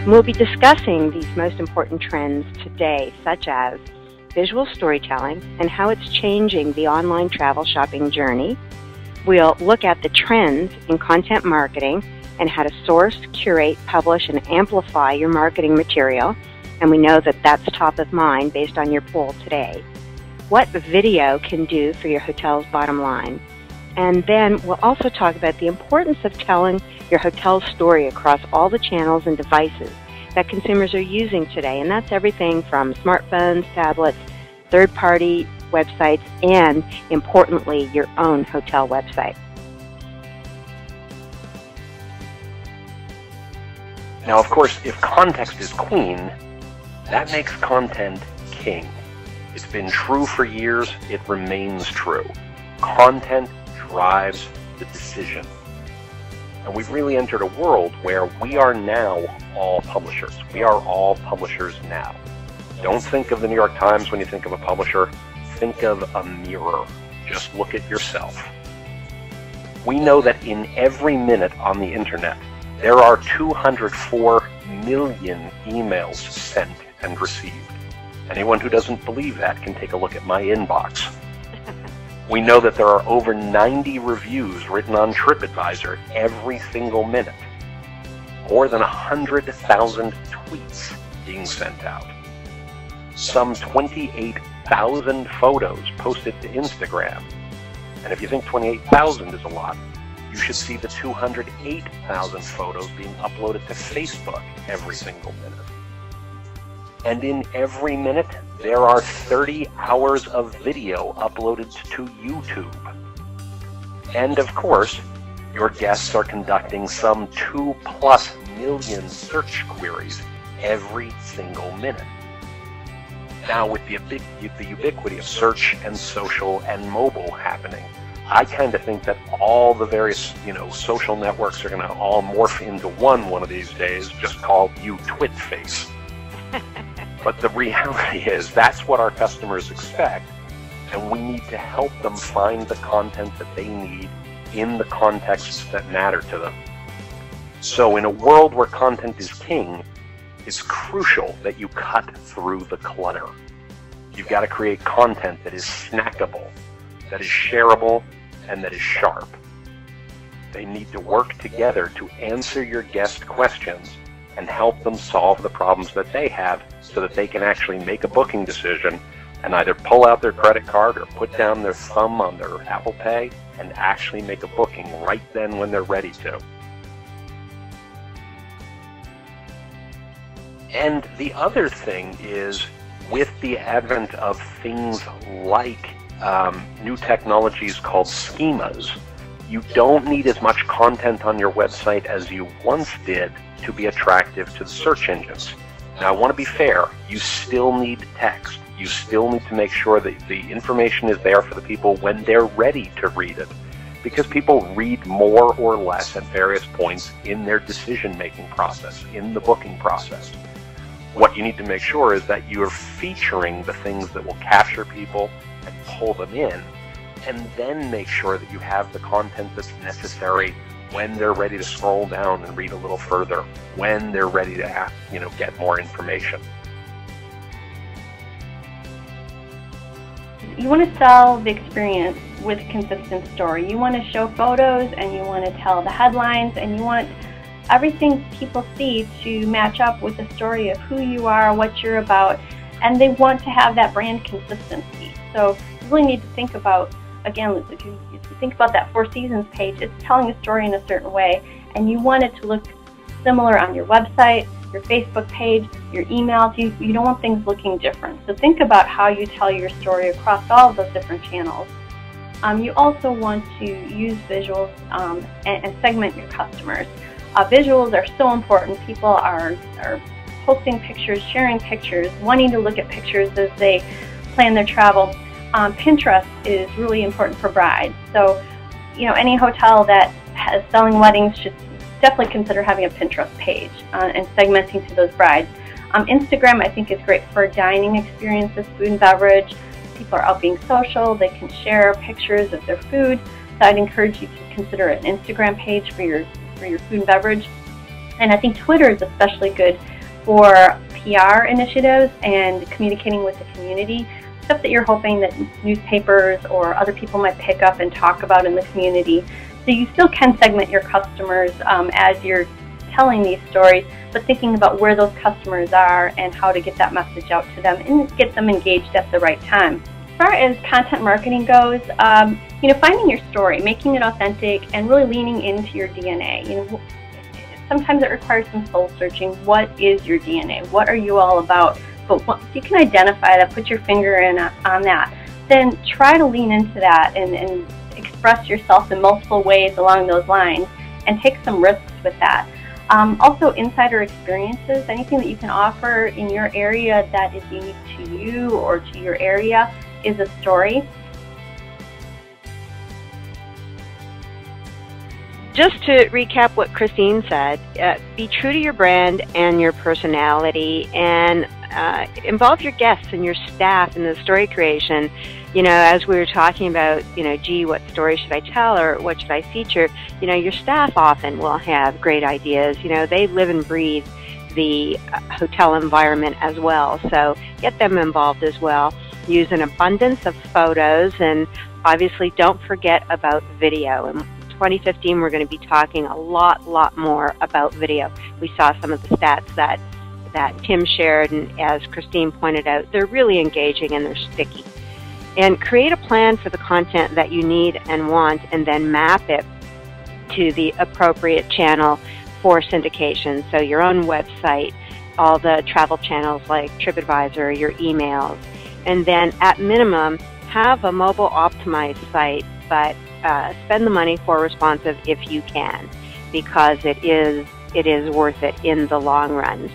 And we'll be discussing these most important trends today, such as visual storytelling and how it's changing the online travel shopping journey. We'll look at the trends in content marketing and how to source, curate, publish, and amplify your marketing material. And we know that that's top of mind based on your poll today. What video can do for your hotel's bottom line. And then we'll also talk about the importance of telling your hotel's story across all the channels and devices that consumers are using today. And that's everything from smartphones, tablets, third-party websites, and importantly, your own hotel website. Now, of course, if context is queen, that makes content king. It's been true for years, it remains true. Content drives the decision. And we've really entered a world where we are now all publishers. We are all publishers now. Don't think of the New York Times when you think of a publisher. Think of a mirror. Just look at yourself. We know that in every minute on the internet, there are 204 million emails sent and received. Anyone who doesn't believe that can take a look at my inbox. We know that there are over 90 reviews written on TripAdvisor every single minute. More than 100,000 tweets being sent out. Some 28,000 photos posted to Instagram. And if you think 28,000 is a lot, you should see the 208,000 photos being uploaded to Facebook every single minute. And in every minute, there are 30 hours of video uploaded to YouTube. And of course, your guests are conducting some 2+ million search queries every single minute. Now, with the ubiquity of search and social and mobile happening, I kind of think that all the various, social networks are going to all morph into one of these days, just called UTwitface. But the reality is that's what our customers expect, and we need to help them find the content that they need in the contexts that matter to them. So in a world where content is king, it's crucial that you cut through the clutter. You've got to create content that is snackable, that is shareable, and that is sharp. They need to work together to answer your guest questions and help them solve the problems that they have so that they can actually make a booking decision and either pull out their credit card or put down their thumb on their Apple Pay and actually make a booking right then when they're ready to. And the other thing is, with the advent of things like new technologies called schemas, you don't need as much content on your website as you once did to be attractive to the search engines. Now, I want to be fair. You still need text. You still need to make sure that the information is there for the people when they're ready to read it, because people read more or less at various points in their decision-making process, in the booking process. What you need to make sure is that you're featuring the things that will capture people and pull them in, and then make sure that you have the content that's necessary when they're ready to scroll down and read a little further, when they're ready to get more information. You want to sell the experience with a consistent story. You want to show photos, and you want to tell the headlines, and you want everything people see to match up with the story of who you are, what you're about, and they want to have that brand consistency. So you really need to think about, again, if you think about that Four Seasons page, it's telling a story in a certain way, and you want it to look similar on your website, your Facebook page, your emails. You don't want things looking different. So think about how you tell your story across all of those different channels. You also want to use visuals and segment your customers. Visuals are so important. People are posting pictures, sharing pictures, wanting to look at pictures as they plan their travel. Pinterest is really important for brides. So, any hotel that has selling weddings should definitely consider having a Pinterest page and segmenting to those brides. Instagram, I think, is great for dining experiences, food and beverage. People are out being social. They can share pictures of their food. So I'd encourage you to consider an Instagram page for your food and beverage. And I think Twitter is especially good for PR initiatives and communicating with the community, stuff that you're hoping that newspapers or other people might pick up and talk about in the community. So you still can segment your customers as you're telling these stories, but thinking about where those customers are and how to get that message out to them and get them engaged at the right time. As far as content marketing goes, finding your story, making it authentic, and really leaning into your DNA. Sometimes it requires some soul searching. What is your DNA? What are you all about? But once you can identify that, put your finger in on that, then try to lean into that and express yourself in multiple ways along those lines and take some risks with that. Also, insider experiences, anything that you can offer in your area that is unique to you or to your area is a story. Just to recap what Christine said, be true to your brand and your personality, and involve your guests and your staff in the story creation. As we were talking about, gee, what story should I tell or what should I feature? Your staff often will have great ideas. They live and breathe the hotel environment as well. So get them involved as well. Use an abundance of photos, and obviously don't forget about video. In 2015, we're going to be talking a lot more about video. We saw some of the stats that Tim shared, and as Christine pointed out, they're really engaging and they're sticky. And create a plan for the content that you need and want, and then map it to the appropriate channel for syndication. So your own website, all the travel channels like TripAdvisor, your emails, and then at minimum, have a mobile optimized site, but spend the money for responsive if you can, because it is worth it in the long run.